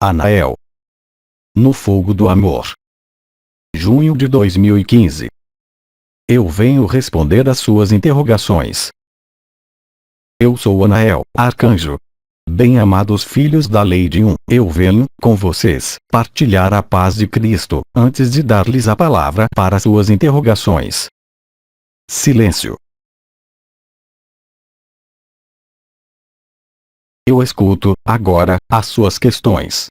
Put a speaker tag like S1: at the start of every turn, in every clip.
S1: Anael. No fogo do amor. Junho de 2015. Eu venho responder às suas interrogações. Eu sou Anael, arcanjo. Bem-amados filhos da lei de um, eu venho, com vocês, partilhar a paz de Cristo, antes de dar-lhes a palavra para suas interrogações. Silêncio. Eu escuto, agora, as suas questões.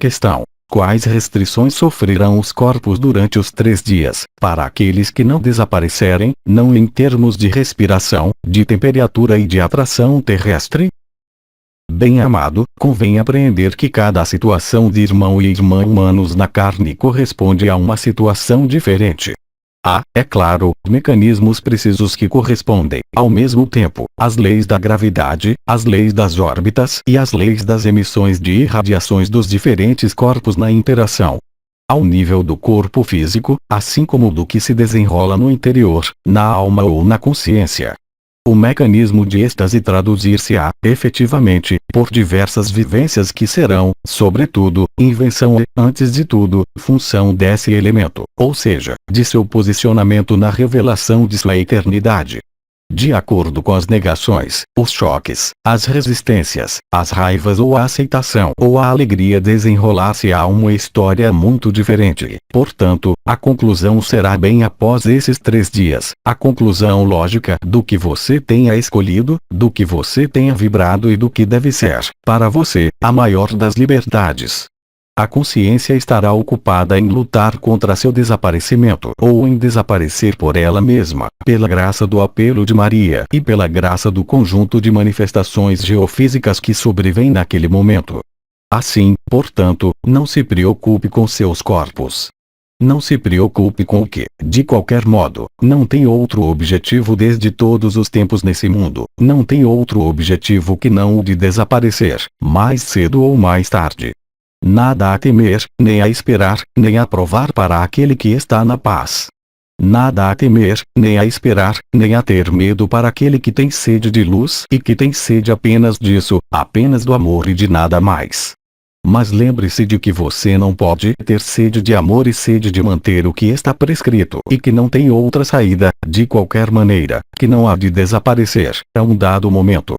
S1: Questão: quais restrições sofrerão os corpos durante os 3 dias, para aqueles que não desaparecerem, não em termos de respiração, de temperatura e de atração terrestre? Bem-amado, convém apreender que cada situação de irmão e irmã humanos na carne corresponde a uma situação diferente. Há, é claro, mecanismos precisos que correspondem, ao mesmo tempo, às leis da gravidade, às leis das órbitas e às leis das emissões de irradiações dos diferentes corpos na interação. Ao nível do corpo físico, assim como do que se desenrola no interior, na alma ou na consciência. O mecanismo de êxtase traduzir-se-á, efetivamente, por diversas vivências que serão, sobretudo, invenção e, antes de tudo, função desse elemento, ou seja, de seu posicionamento na revelação de sua eternidade. De acordo com as negações, os choques, as resistências, as raivas ou a aceitação ou a alegria desenrolar-se-á uma história muito diferente. Portanto, a conclusão será bem após esses 3 dias, a conclusão lógica do que você tenha escolhido, do que você tenha vibrado e do que deve ser, para você, a maior das liberdades. A consciência estará ocupada em lutar contra seu desaparecimento ou em desaparecer por ela mesma, pela graça do apelo de Maria e pela graça do conjunto de manifestações geofísicas que sobrevêm naquele momento. Assim, portanto, não se preocupe com seus corpos. Não se preocupe com o que, de qualquer modo, não tem outro objetivo desde todos os tempos nesse mundo, não tem outro objetivo que não o de desaparecer, mais cedo ou mais tarde. Nada a temer, nem a esperar, nem a provar para aquele que está na paz. Nada a temer, nem a esperar, nem a ter medo para aquele que tem sede de luz e que tem sede apenas disso, apenas do amor e de nada mais. Mas lembre-se de que você não pode ter sede de amor e sede de manter o que está prescrito e que não tem outra saída, de qualquer maneira, que não há de desaparecer, a um dado momento.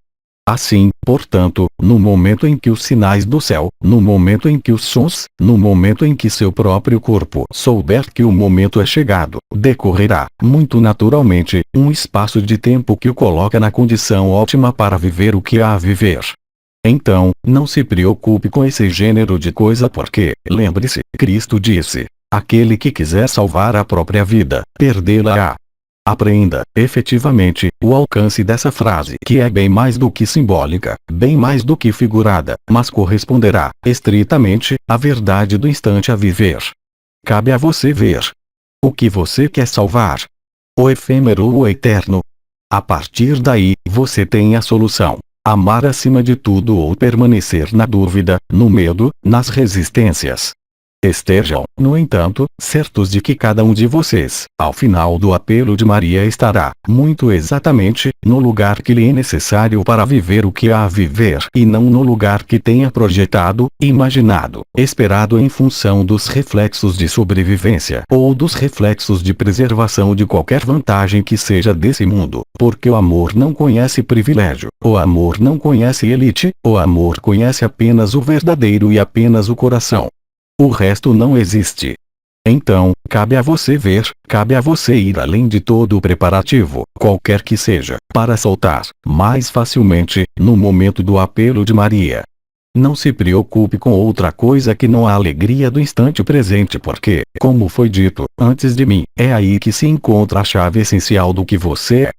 S1: Assim, portanto, no momento em que os sinais do céu, no momento em que os sons, no momento em que seu próprio corpo souber que o momento é chegado, decorrerá, muito naturalmente, um espaço de tempo que o coloca na condição ótima para viver o que há a viver. Então, não se preocupe com esse gênero de coisa porque, lembre-se, Cristo disse: aquele que quiser salvar a própria vida, perdê-la-á. Apreenda, efetivamente, o alcance dessa frase que é bem mais do que simbólica, bem mais do que figurada, mas corresponderá, estritamente, à verdade do instante a viver. Cabe a você ver. O que você quer salvar? O efêmero ou o eterno? A partir daí, você tem a solução. Amar acima de tudo ou permanecer na dúvida, no medo, nas resistências. Estejam, no entanto, certos de que cada um de vocês, ao final do apelo de Maria estará, muito exatamente, no lugar que lhe é necessário para viver o que há a viver e não no lugar que tenha projetado, imaginado, esperado em função dos reflexos de sobrevivência ou dos reflexos de preservação de qualquer vantagem que seja desse mundo, porque o amor não conhece privilégio, o amor não conhece elite, o amor conhece apenas o verdadeiro e apenas o coração. O resto não existe. Então, cabe a você ver, cabe a você ir além de todo o preparativo, qualquer que seja, para soltar, mais facilmente, no momento do apelo de Maria. Não se preocupe com outra coisa que não a alegria do instante presente porque, como foi dito, antes de mim, é aí que se encontra a chave essencial do que você é.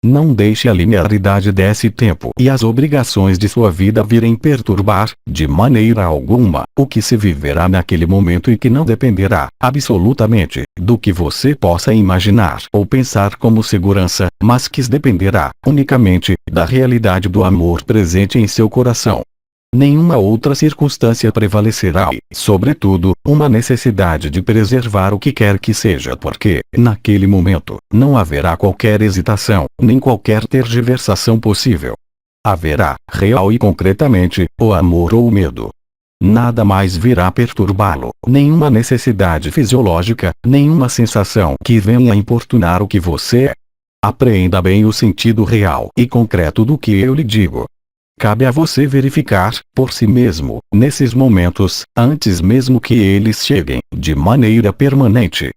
S1: Não deixe a linearidade desse tempo e as obrigações de sua vida virem perturbar, de maneira alguma, o que se viverá naquele momento e que não dependerá, absolutamente, do que você possa imaginar ou pensar como segurança, mas que dependerá, unicamente, da realidade do amor presente em seu coração. Nenhuma outra circunstância prevalecerá e, sobretudo, uma necessidade de preservar o que quer que seja porque, naquele momento, não haverá qualquer hesitação, nem qualquer tergiversação possível. Haverá, real e concretamente, o amor ou o medo. Nada mais virá perturbá-lo, nenhuma necessidade fisiológica, nenhuma sensação que venha importunar o que você é. Apreenda bem o sentido real e concreto do que eu lhe digo. Cabe a você verificar, por si mesmo, nesses momentos, antes mesmo que eles cheguem, de maneira permanente.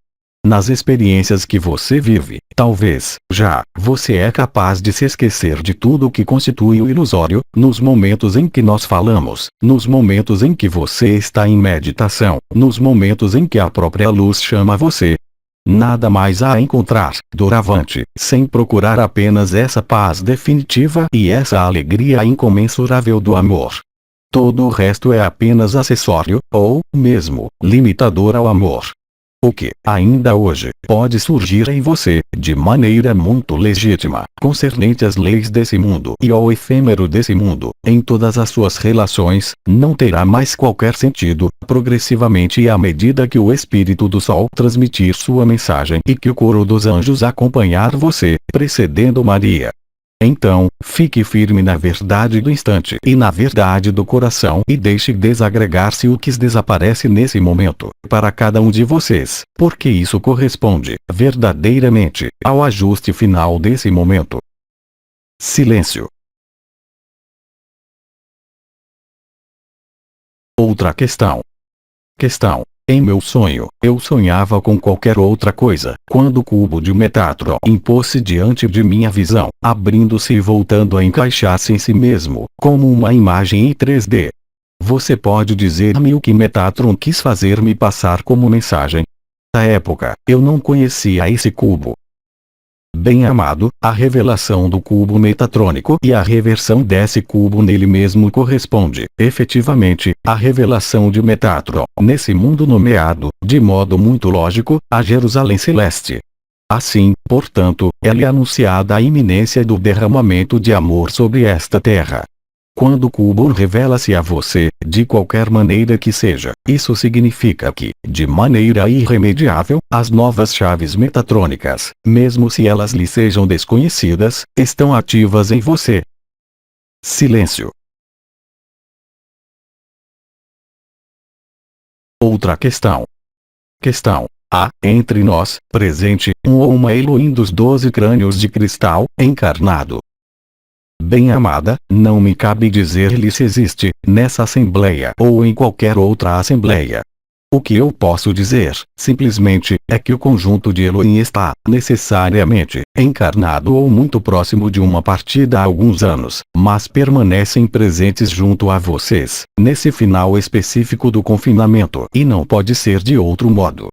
S1: Nas experiências que você vive, talvez, já, você é capaz de se esquecer de tudo o que constitui o ilusório, nos momentos em que nós falamos, nos momentos em que você está em meditação, nos momentos em que a própria luz chama você. Nada mais há a encontrar, doravante, sem procurar apenas essa paz definitiva e essa alegria incomensurável do amor. Todo o resto é apenas acessório, ou, mesmo, limitador ao amor. O que, ainda hoje, pode surgir em você, de maneira muito legítima, concernente às leis desse mundo e ao efêmero desse mundo, em todas as suas relações, não terá mais qualquer sentido, progressivamente e à medida que o Espírito do Sol transmitir sua mensagem e que o coro dos anjos acompanhar você, precedendo Maria. Então, fique firme na verdade do instante e na verdade do coração e deixe desagregar-se o que desaparece nesse momento, para cada um de vocês, porque isso corresponde, verdadeiramente, ao ajuste final desse momento. Silêncio. Outra questão. Em meu sonho, eu sonhava com qualquer outra coisa, quando o cubo de Metatron impôs-se diante de minha visão, abrindo-se e voltando a encaixar-se em si mesmo, como uma imagem em 3D. Você pode dizer-me o que Metatron quis fazer-me passar como mensagem? Na época, eu não conhecia esse cubo. Bem-amado, a revelação do cubo metatrônico e a reversão desse cubo nele mesmo corresponde, efetivamente, à revelação de Metatron, nesse mundo nomeado, de modo muito lógico, a Jerusalém Celeste. Assim, portanto, é-lhe anunciada a iminência do derramamento de amor sobre esta terra. Quando o cubo revela-se a você, de qualquer maneira que seja, isso significa que, de maneira irremediável, as novas chaves metatrônicas, mesmo se elas lhe sejam desconhecidas, estão ativas em você. Silêncio. Outra questão. Há, entre nós, presente, um ou uma Elohim dos 12 crânios de cristal, encarnado. Bem-amada, não me cabe dizer-lhe se existe, nessa assembleia ou em qualquer outra assembleia. O que eu posso dizer, simplesmente, é que o conjunto de Elohim está, necessariamente, encarnado ou muito próximo de uma partida há alguns anos, mas permanecem presentes junto a vocês, nesse final específico do confinamento, e não pode ser de outro modo.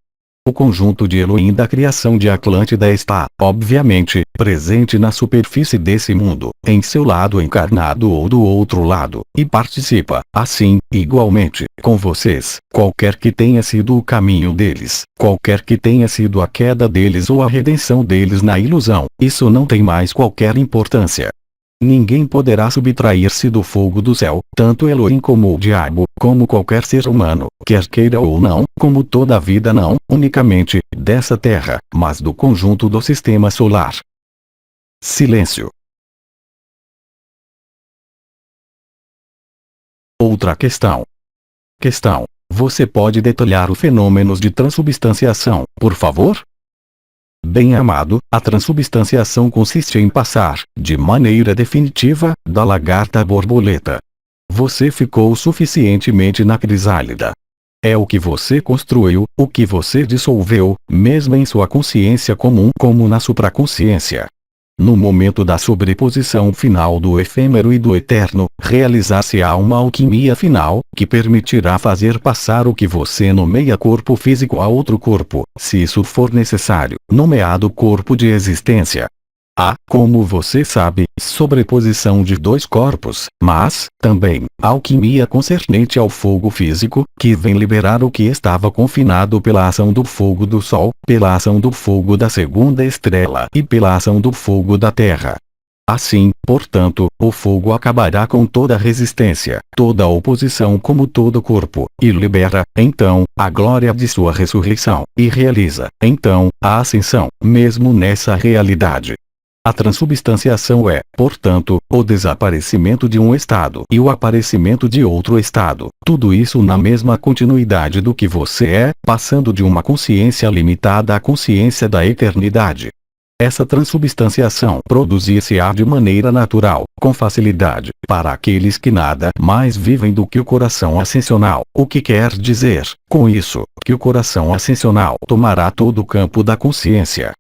S1: O conjunto de Elohim da criação de Atlântida está, obviamente, presente na superfície desse mundo, em seu lado encarnado ou do outro lado, e participa, assim, igualmente, com vocês, qualquer que tenha sido o caminho deles, qualquer que tenha sido a queda deles ou a redenção deles na ilusão, isso não tem mais qualquer importância. Ninguém poderá subtrair-se do fogo do céu, tanto Elohim como o diabo, como qualquer ser humano, quer queira ou não, como toda a vida não, unicamente, dessa terra, mas do conjunto do sistema solar. Silêncio. Outra questão. Você pode detalhar os fenômenos de transubstanciação, por favor? Bem-amado, a transubstanciação consiste em passar, de maneira definitiva, da lagarta à borboleta. Você ficou suficientemente na crisálida. É o que você construiu, o que você dissolveu, mesmo em sua consciência comum como na supraconsciência. No momento da sobreposição final do efêmero e do eterno, realizar-se-á uma alquimia final, que permitirá fazer passar o que você nomeia corpo físico a outro corpo, se isso for necessário, nomeado corpo de existência. Há, como você sabe, sobreposição de dois corpos, mas, também, alquimia concernente ao fogo físico, que vem liberar o que estava confinado pela ação do fogo do Sol, pela ação do fogo da segunda estrela e pela ação do fogo da Terra. Assim, portanto, o fogo acabará com toda resistência, toda oposição como todo corpo, e libera, então, a glória de sua ressurreição, e realiza, então, a ascensão, mesmo nessa realidade. A transubstanciação é, portanto, o desaparecimento de um estado e o aparecimento de outro estado, tudo isso na mesma continuidade do que você é, passando de uma consciência limitada à consciência da eternidade. Essa transubstanciação produzir-se-á de maneira natural, com facilidade, para aqueles que nada mais vivem do que o coração ascensional, o que quer dizer, com isso, que o coração ascensional tomará todo o campo da consciência.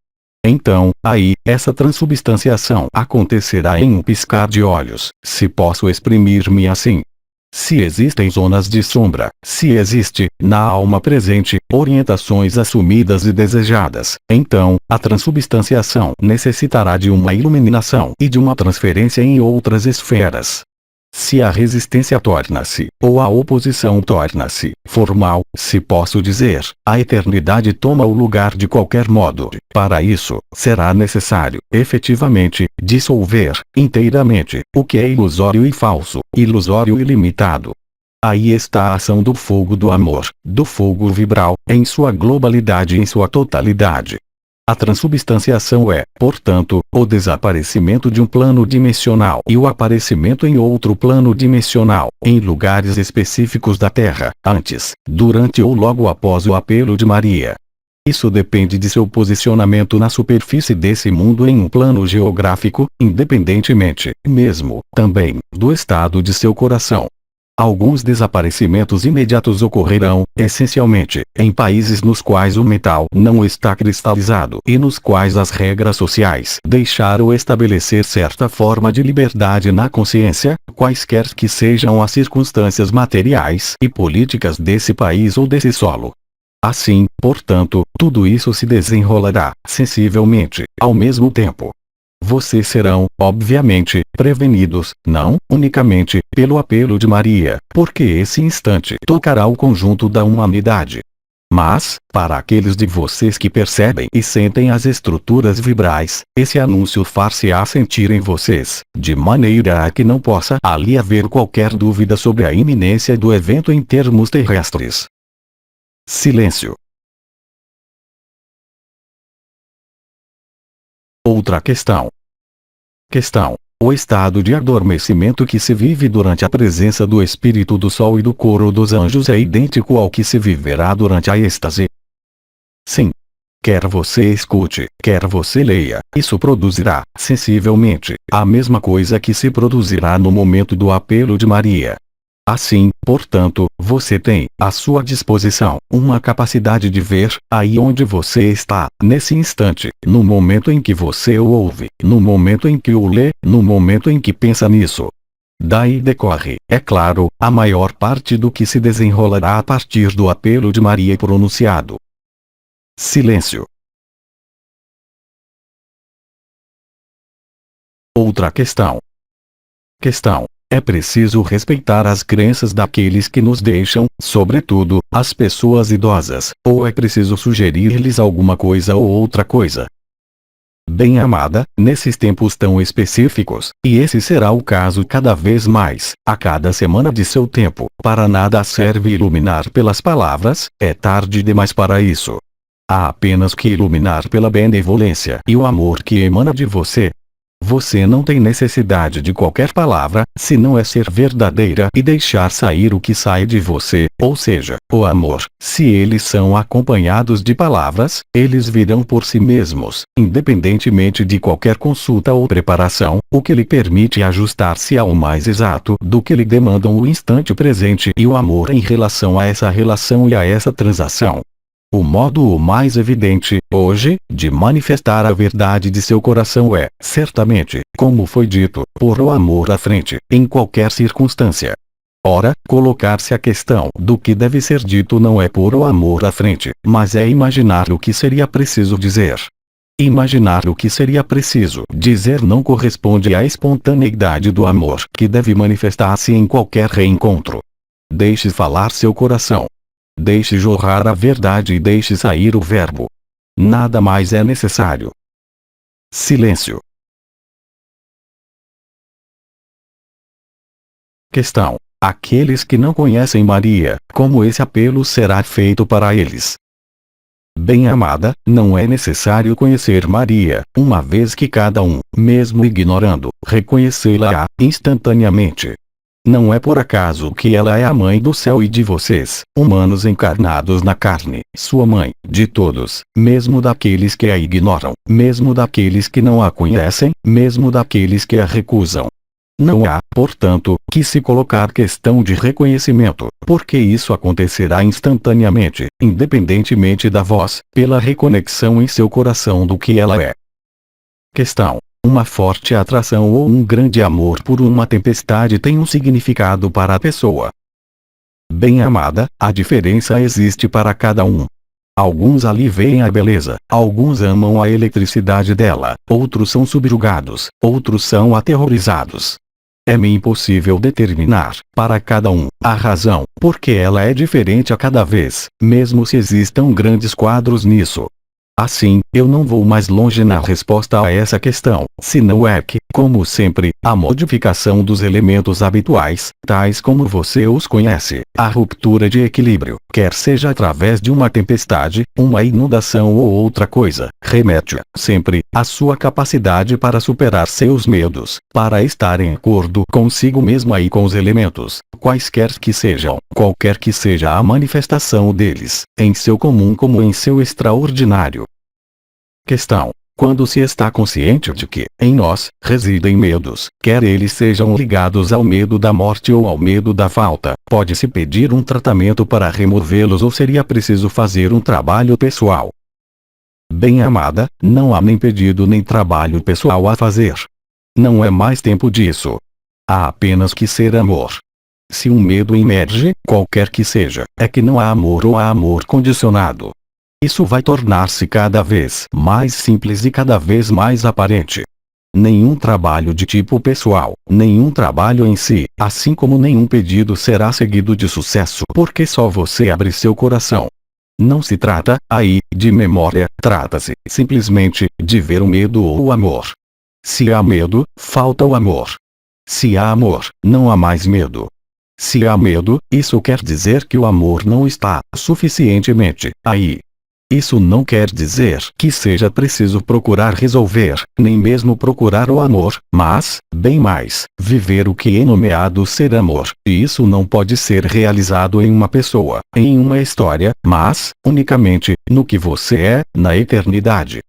S1: Então, aí, essa transubstanciação acontecerá em um piscar de olhos, se posso exprimir-me assim. Se existem zonas de sombra, se existe, na alma presente, orientações assumidas e desejadas, então, a transubstanciação necessitará de uma iluminação e de uma transferência em outras esferas. Se a resistência torna-se, ou a oposição torna-se, formal, se posso dizer, a eternidade toma o lugar de qualquer modo. Para isso, será necessário, efetivamente, dissolver, inteiramente, o que é ilusório e falso, ilusório e limitado. Aí está a ação do fogo do amor, do fogo vibral, em sua globalidade e em sua totalidade. A transubstanciação é, portanto, o desaparecimento de um plano dimensional e o aparecimento em outro plano dimensional, em lugares específicos da Terra, antes, durante ou logo após o apelo de Maria. Isso depende de seu posicionamento na superfície desse mundo em um plano geográfico, independentemente, mesmo, também, do estado de seu coração. Alguns desaparecimentos imediatos ocorrerão, essencialmente, em países nos quais o metal não está cristalizado e nos quais as regras sociais deixaram estabelecer certa forma de liberdade na consciência, quaisquer que sejam as circunstâncias materiais e políticas desse país ou desse solo. Assim, portanto, tudo isso se desenrolará, sensivelmente, ao mesmo tempo. Vocês serão, obviamente, prevenidos, não unicamente pelo apelo de Maria, porque esse instante tocará o conjunto da humanidade. Mas, para aqueles de vocês que percebem e sentem as estruturas vibrais, esse anúncio far-se-á sentir em vocês, de maneira a que não possa ali haver qualquer dúvida sobre a iminência do evento em termos terrestres. Silêncio. Outra questão. O estado de adormecimento que se vive durante a presença do Espírito do Sol e do coro dos anjos é idêntico ao que se viverá durante a êxtase? Sim. Quer você escute, quer você leia, isso produzirá, sensivelmente, a mesma coisa que se produzirá no momento do apelo de Maria. Assim, portanto, você tem, à sua disposição, uma capacidade de ver, aí onde você está, nesse instante, no momento em que você o ouve, no momento em que o lê, no momento em que pensa nisso. Daí decorre, é claro, a maior parte do que se desenrolará a partir do apelo de Maria pronunciado. Silêncio. Outra questão. É preciso respeitar as crenças daqueles que nos deixam, sobretudo, as pessoas idosas, ou é preciso sugerir-lhes alguma coisa ou outra coisa? Bem amada, nesses tempos tão específicos, e esse será o caso cada vez mais, a cada semana de seu tempo, para nada serve iluminar pelas palavras, é tarde demais para isso. Há apenas que iluminar pela benevolência e o amor que emana de você. Você não tem necessidade de qualquer palavra, se não é ser verdadeira e deixar sair o que sai de você, ou seja, o amor. Se eles são acompanhados de palavras, eles virão por si mesmos, independentemente de qualquer consulta ou preparação, o que lhe permite ajustar-se ao mais exato do que lhe demandam o instante presente e o amor em relação a essa relação e a essa transação. O modo o mais evidente, hoje, de manifestar a verdade de seu coração é, certamente, como foi dito, pôr o amor à frente, em qualquer circunstância. Ora, colocar-se a questão do que deve ser dito não é pôr o amor à frente, mas é imaginar o que seria preciso dizer. Imaginar o que seria preciso dizer não corresponde à espontaneidade do amor que deve manifestar-se em qualquer reencontro. Deixe falar seu coração. Deixe jorrar a verdade e deixe sair o verbo. Nada mais é necessário. Silêncio. Questão. Aqueles que não conhecem Maria, como esse apelo será feito para eles? Bem-amada, não é necessário conhecer Maria, uma vez que cada um, mesmo ignorando, reconhecê-la instantaneamente. Não é por acaso que ela é a mãe do céu e de vocês, humanos encarnados na carne, sua mãe, de todos, mesmo daqueles que a ignoram, mesmo daqueles que não a conhecem, mesmo daqueles que a recusam. Não há, portanto, que se colocar questão de reconhecimento, porque isso acontecerá instantaneamente, independentemente da voz, pela reconexão em seu coração do que ela é. Questão: uma forte atração ou um grande amor por uma tempestade tem um significado para a pessoa. Bem-amada, a diferença existe para cada um. Alguns ali veem a beleza, alguns amam a eletricidade dela, outros são subjugados, outros são aterrorizados. É-me impossível determinar, para cada um, a razão, porque ela é diferente a cada vez, mesmo se existam grandes quadros nisso. Assim, eu não vou mais longe na resposta a essa questão, senão é que, como sempre, a modificação dos elementos habituais, tais como você os conhece, a ruptura de equilíbrio, quer seja através de uma tempestade, uma inundação ou outra coisa, remete sempre à sua capacidade para superar seus medos, para estar em acordo consigo mesma e com os elementos, quaisquer que sejam, qualquer que seja a manifestação deles, em seu comum como em seu extraordinário. Questão: quando se está consciente de que, em nós, residem medos, quer eles sejam ligados ao medo da morte ou ao medo da falta, pode-se pedir um tratamento para removê-los ou seria preciso fazer um trabalho pessoal? Bem-amada, não há nem pedido nem trabalho pessoal a fazer. Não é mais tempo disso. Há apenas que ser amor. Se um medo emerge, qualquer que seja, é que não há amor ou há amor condicionado. Isso vai tornar-se cada vez mais simples e cada vez mais aparente. Nenhum trabalho de tipo pessoal, nenhum trabalho em si, assim como nenhum pedido será seguido de sucesso porque só você abre seu coração. Não se trata, aí, de memória, trata-se, simplesmente, de ver o medo ou o amor. Se há medo, falta o amor. Se há amor, não há mais medo. Se há medo, isso quer dizer que o amor não está suficientemente aí. Isso não quer dizer que seja preciso procurar resolver, nem mesmo procurar o amor, mas, bem mais, viver o que é nomeado ser amor, e isso não pode ser realizado em uma pessoa, em uma história, mas, unicamente, no que você é, na eternidade.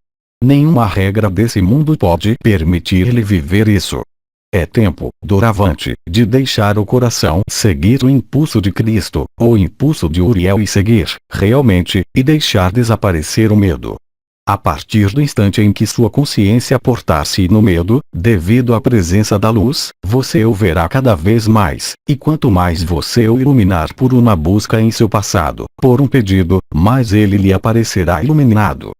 S1: Nenhuma regra desse mundo pode permitir-lhe viver isso. É tempo, doravante, de deixar o coração seguir o impulso de Cristo, o impulso de Uriel e seguir, realmente, e deixar desaparecer o medo. A partir do instante em que sua consciência portar-se no medo, devido à presença da luz, você o verá cada vez mais, e quanto mais você o iluminar por uma busca em seu passado, por um pedido, mais ele lhe aparecerá iluminado.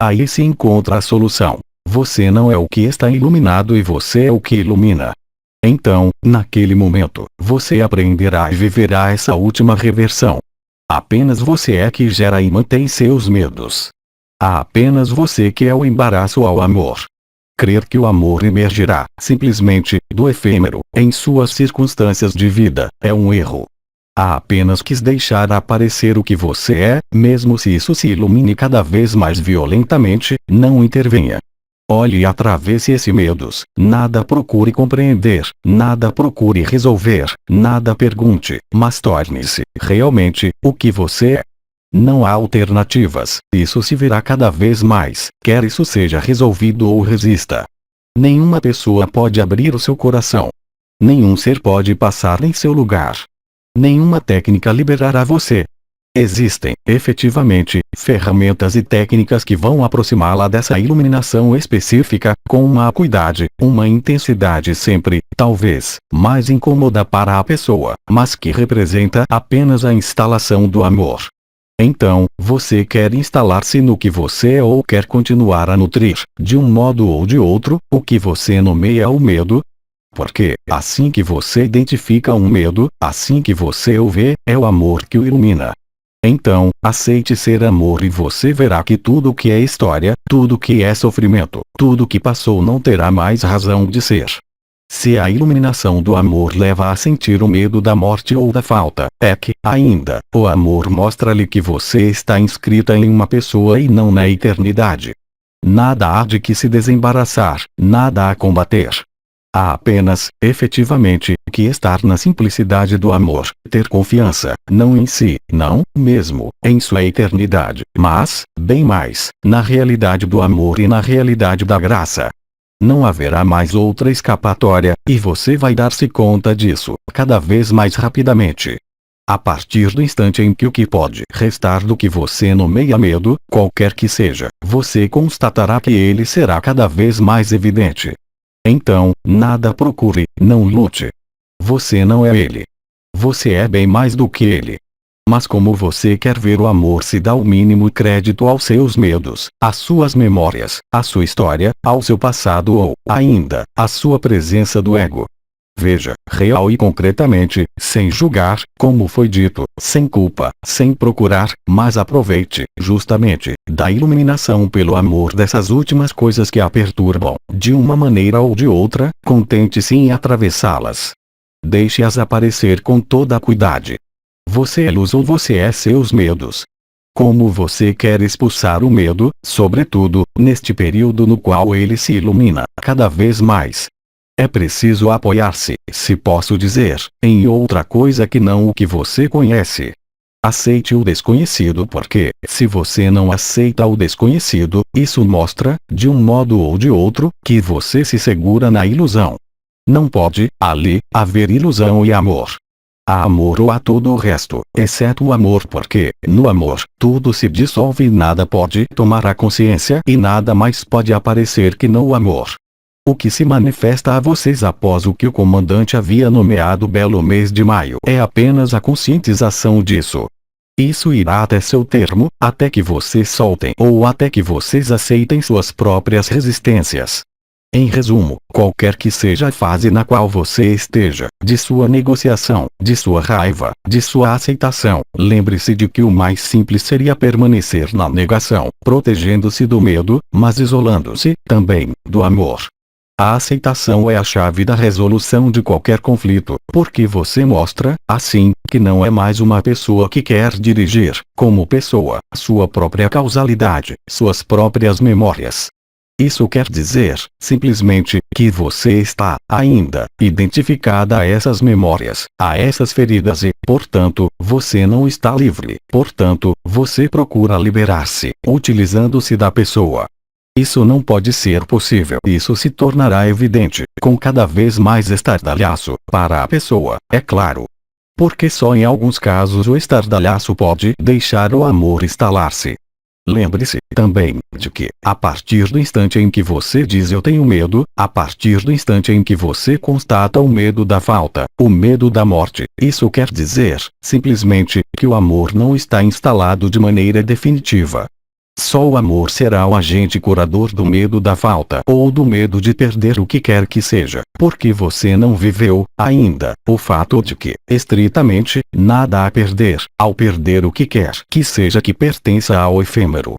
S1: Aí se encontra a solução. Você não é o que está iluminado e você é o que ilumina. Então, naquele momento, você aprenderá e viverá essa última reversão. Apenas você é que gera e mantém seus medos. Há apenas você que é o embaraço ao amor. Crer que o amor emergirá, simplesmente, do efêmero, em suas circunstâncias de vida, é um erro. Há apenas que deixar aparecer o que você é, mesmo se isso se ilumine cada vez mais violentamente, não intervenha. Olhe e atravesse esse medos, nada procure compreender, nada procure resolver, nada pergunte, mas torne-se, realmente, o que você é. Não há alternativas, isso se verá cada vez mais, quer isso seja resolvido ou resista. Nenhuma pessoa pode abrir o seu coração. Nenhum ser pode passar em seu lugar. Nenhuma técnica liberará você. Existem, efetivamente, ferramentas e técnicas que vão aproximá-la dessa iluminação específica, com uma acuidade, uma intensidade sempre, talvez, mais incômoda para a pessoa, mas que representa apenas a instalação do amor. Então, você quer instalar-se no que você é ou quer continuar a nutrir, de um modo ou de outro, o que você nomeia o medo? Porque, assim que você identifica um medo, assim que você o vê, é o amor que o ilumina. Então, aceite ser amor e você verá que tudo que é história, tudo que é sofrimento, tudo que passou não terá mais razão de ser. Se a iluminação do amor leva a sentir o medo da morte ou da falta, é que, ainda, o amor mostra-lhe que você está inscrita em uma pessoa e não na eternidade. Nada há de que se desembaraçar, nada a combater. Há apenas, efetivamente, que estar na simplicidade do amor, ter confiança, não em si, não, mesmo, em sua eternidade, mas, bem mais, na realidade do amor e na realidade da graça. Não haverá mais outra escapatória, e você vai dar-se conta disso, cada vez mais rapidamente. A partir do instante em que o que pode restar do que você nomeia medo, qualquer que seja, você constatará que ele será cada vez mais evidente. Então, nada procure, não lute. Você não é ele. Você é bem mais do que ele. Mas como você quer ver o amor se dá o mínimo crédito aos seus medos, às suas memórias, à sua história, ao seu passado ou, ainda, à sua presença do ego. Veja, real e concretamente, sem julgar, como foi dito, sem culpa, sem procurar, mas aproveite, justamente, da iluminação pelo amor dessas últimas coisas que a perturbam, de uma maneira ou de outra, contente-se em atravessá-las. Deixe-as aparecer com toda a cuidade. Você é luz ou você é seus medos? Como você quer expulsar o medo, sobretudo, neste período no qual ele se ilumina, cada vez mais? É preciso apoiar-se, se posso dizer, em outra coisa que não o que você conhece. Aceite o desconhecido porque, se você não aceita o desconhecido, isso mostra, de um modo ou de outro, que você se segura na ilusão. Não pode, ali, haver ilusão e amor. Há amor ou há todo o resto, exceto o amor porque, no amor, tudo se dissolve e nada pode tomar a consciência e nada mais pode aparecer que não o amor. O que se manifesta a vocês após o que o comandante havia nomeado belo mês de maio é apenas a conscientização disso. Isso irá até seu termo, até que vocês soltem ou até que vocês aceitem suas próprias resistências. Em resumo, qualquer que seja a fase na qual você esteja, de sua negociação, de sua raiva, de sua aceitação, lembre-se de que o mais simples seria permanecer na negação, protegendo-se do medo, mas isolando-se, também, do amor. A aceitação é a chave da resolução de qualquer conflito, porque você mostra, assim, que não é mais uma pessoa que quer dirigir, como pessoa, sua própria causalidade, suas próprias memórias. Isso quer dizer, simplesmente, que você está, ainda, identificada a essas memórias, a essas feridas e, portanto, você não está livre, portanto, você procura liberar-se, utilizando-se da pessoa. Isso não pode ser possível. Isso se tornará evidente, com cada vez mais estardalhaço, para a pessoa, é claro. Porque só em alguns casos o estardalhaço pode deixar o amor instalar-se. Lembre-se, também, de que, a partir do instante em que você diz eu tenho medo, a partir do instante em que você constata o medo da falta, o medo da morte, isso quer dizer, simplesmente, que o amor não está instalado de maneira definitiva. Só o amor será o agente curador do medo da falta ou do medo de perder o que quer que seja, porque você não viveu, ainda, o fato de que, estritamente, nada a perder, ao perder o que quer que seja que pertença ao efêmero.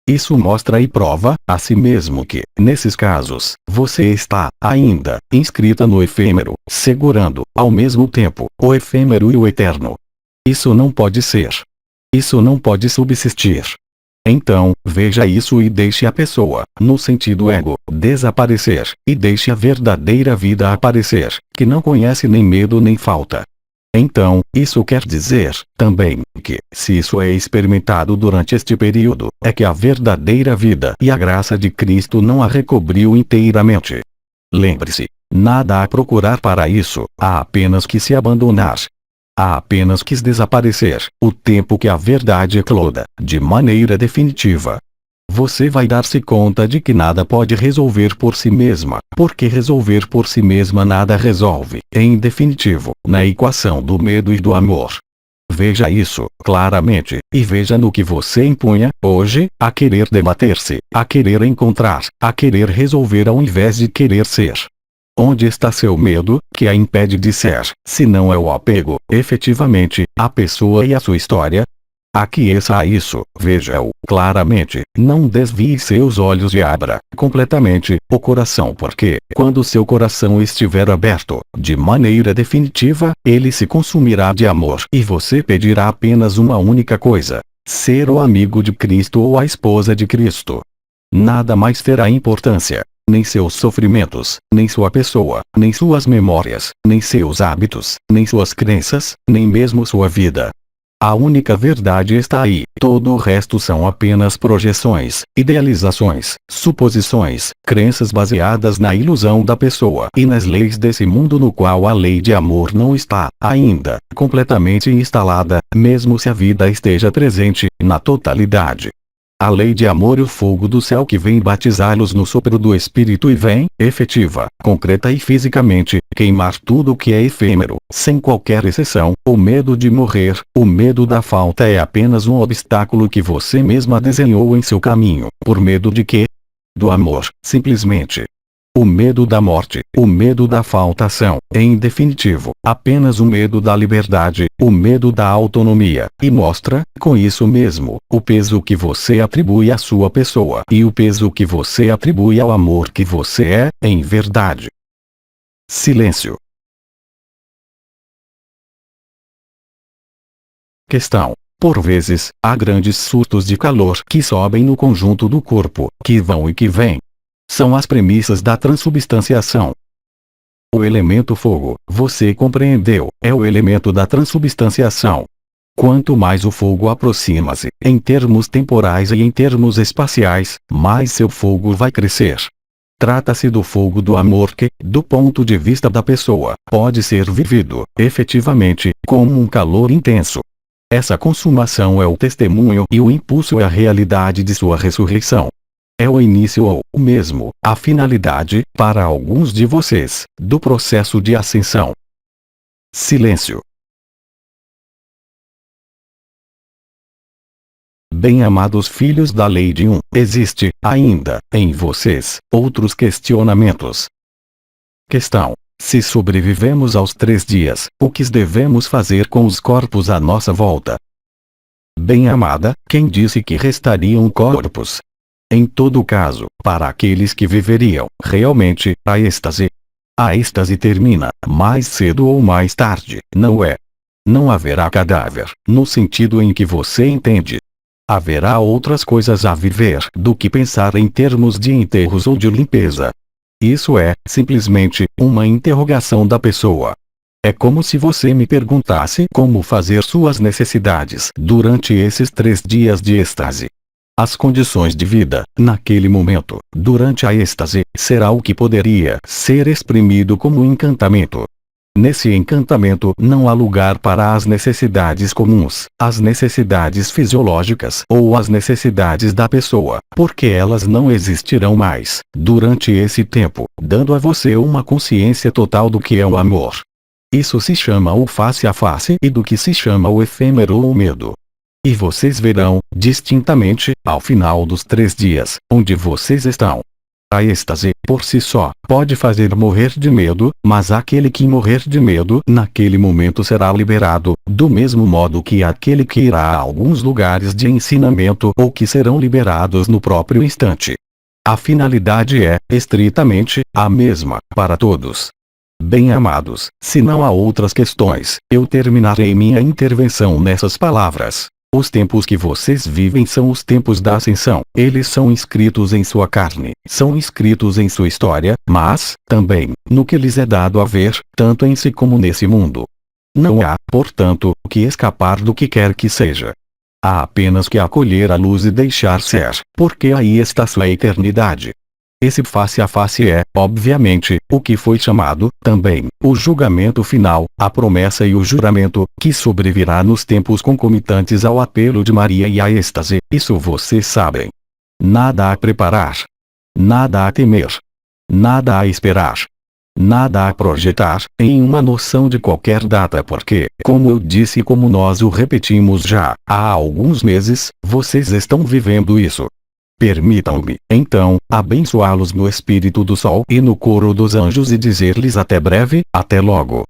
S1: Isso mostra e prova, a si mesmo que, nesses casos, você está, ainda, inscrita no efêmero, segurando, ao mesmo tempo, o efêmero e o eterno. Isso não pode ser. Isso não pode subsistir. Então, veja isso e deixe a pessoa, no sentido ego, desaparecer, e deixe a verdadeira vida aparecer, que não conhece nem medo nem falta. Então, isso quer dizer, também, que, se isso é experimentado durante este período, é que a verdadeira vida e a graça de Cristo não a recobriu inteiramente. Lembre-se, nada a procurar para isso, há apenas que se abandonar. Há apenas que desaparecer, o tempo que a verdade ecloda, de maneira definitiva. Você vai dar-se conta de que nada pode resolver por si mesma, porque resolver por si mesma nada resolve, em definitivo, na equação do medo e do amor. Veja isso, claramente, e veja no que você impunha, hoje, a querer debater-se, a querer encontrar, a querer resolver ao invés de querer ser. Onde está seu medo, que a impede de ser, se não é o apego, efetivamente, à pessoa e à sua história? Aqueça a isso, veja-o claramente, não desvie seus olhos e abra completamente o coração, porque, quando seu coração estiver aberto, de maneira definitiva, ele se consumirá de amor e você pedirá apenas uma única coisa: ser o amigo de Cristo ou a esposa de Cristo. Nada mais terá importância. Nem seus sofrimentos, nem sua pessoa, nem suas memórias, nem seus hábitos, nem suas crenças, nem mesmo sua vida. A única verdade está aí, todo o resto são apenas projeções, idealizações, suposições, crenças baseadas na ilusão da pessoa e nas leis desse mundo no qual a lei de amor não está, ainda, completamente instalada, mesmo se a vida esteja presente, na totalidade. A lei de amor e o fogo do céu que vem batizá-los no sopro do Espírito e vem, efetiva, concreta e fisicamente, queimar tudo o que é efêmero, sem qualquer exceção. O medo de morrer, o medo da falta é apenas um obstáculo que você mesma desenhou em seu caminho. Por medo de quê? Do amor, simplesmente. O medo da morte, o medo da falta são, em definitivo, apenas o medo da liberdade, o medo da autonomia, e mostra, com isso mesmo, o peso que você atribui à sua pessoa e o peso que você atribui ao amor que você é, em verdade. Silêncio. Questão. Por vezes, há grandes surtos de calor que sobem no conjunto do corpo, que vão e que vêm. São as premissas da transubstanciação. O elemento fogo, você compreendeu, é o elemento da transubstanciação. Quanto mais o fogo aproxima-se, em termos temporais e em termos espaciais, mais seu fogo vai crescer. Trata-se do fogo do amor que, do ponto de vista da pessoa, pode ser vivido, efetivamente, como um calor intenso. Essa consumação é o testemunho e o impulso é a realidade de sua ressurreição. É o início ou, mesmo, a finalidade, para alguns de vocês, do processo de ascensão. Silêncio. Bem-amados filhos da lei de um, existe, ainda, em vocês, outros questionamentos. Questão. Se sobrevivemos aos 3 dias, o que devemos fazer com os corpos à nossa volta? Bem-amada, quem disse que restariam corpos? Em todo caso, para aqueles que viveriam, realmente, a êxtase. A êxtase termina, mais cedo ou mais tarde, não é? Não haverá cadáver, no sentido em que você entende. Haverá outras coisas a viver do que pensar em termos de enterros ou de limpeza. Isso é, simplesmente, uma interrogação da pessoa. É como se você me perguntasse como fazer suas necessidades durante esses 3 dias de êxtase. As condições de vida, naquele momento, durante a êxtase, será o que poderia ser exprimido como encantamento. Nesse encantamento não há lugar para as necessidades comuns, as necessidades fisiológicas ou as necessidades da pessoa, porque elas não existirão mais, durante esse tempo, dando a você uma consciência total do que é o amor. Isso se chama o face a face e do que se chama o efêmero ou o medo. E vocês verão, distintamente, ao final dos 3 dias, onde vocês estão. A êxtase, por si só, pode fazer morrer de medo, mas aquele que morrer de medo naquele momento será liberado, do mesmo modo que aquele que irá a alguns lugares de ensinamento ou que serão liberados no próprio instante. A finalidade é, estritamente, a mesma, para todos. Bem-amados, se não há outras questões, eu terminarei minha intervenção nessas palavras. Os tempos que vocês vivem são os tempos da ascensão, eles são inscritos em sua carne, são inscritos em sua história, mas, também, no que lhes é dado a ver, tanto em si como nesse mundo. Não há, portanto, que escapar do que quer que seja. Há apenas que acolher a luz e deixar ser, porque aí está sua eternidade. Esse face a face é, obviamente, o que foi chamado, também, o julgamento final, a promessa e o juramento, que sobrevirá nos tempos concomitantes ao apelo de Maria e à êxtase, isso vocês sabem. Nada a preparar. Nada a temer. Nada a esperar. Nada a projetar, em uma noção de qualquer data porque, como eu disse e como nós o repetimos já, há alguns meses, vocês estão vivendo isso. Permitam-me, então, abençoá-los no espírito do sol e no coro dos anjos e dizer-lhes até breve, até logo.